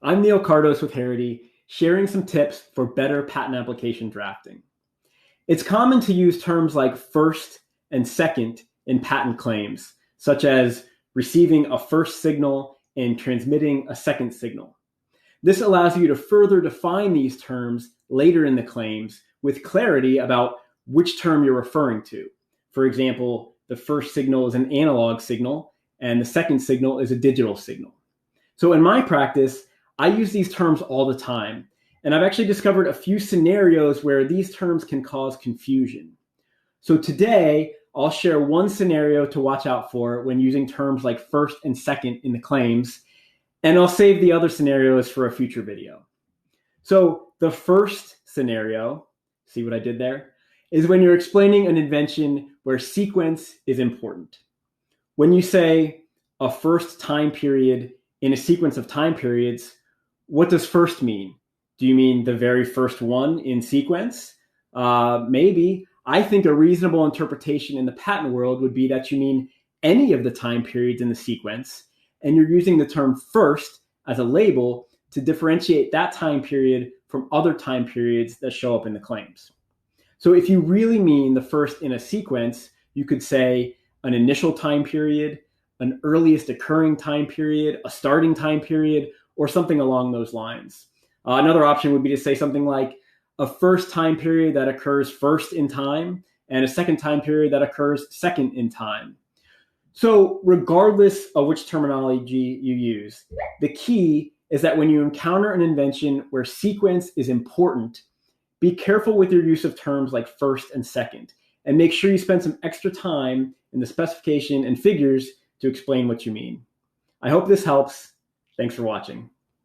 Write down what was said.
I'm Neil Kardos with Harity, sharing some tips for better patent application drafting. It's common to use terms like first and second in patent claims, such as receiving a first signal and transmitting a second signal. This allows you to further define these terms later in the claims with clarity about which term you're referring to. For example, the first signal is an analog signal and the second signal is a digital signal. So in my practice, I use these terms all the time, and I've actually discovered a few scenarios where these terms can cause confusion. So today, I'll share one scenario to watch out for when using terms like first and second in the claims, and I'll save the other scenarios for a future video. So the first scenario, see what I did there, is when you're explaining an invention where sequence is important. When you say a first time period in a sequence of time periods, what does first mean? Do you mean the very first one in sequence? Maybe. I think a reasonable interpretation in the patent world would be that you mean any of the time periods in the sequence, and you're using the term first as a label to differentiate that time period from other time periods that show up in the claims. So if you really mean the first in a sequence, you could say an initial time period, an earliest occurring time period, a starting time period, or something along those lines. Another option would be to say something like a first time period that occurs first in time and a second time period that occurs second in time. So regardless of which terminology you use, the key is that when you encounter an invention where sequence is important, be careful with your use of terms like first and second, and make sure you spend some extra time in the specification and figures to explain what you mean. I hope this helps. Thanks for watching.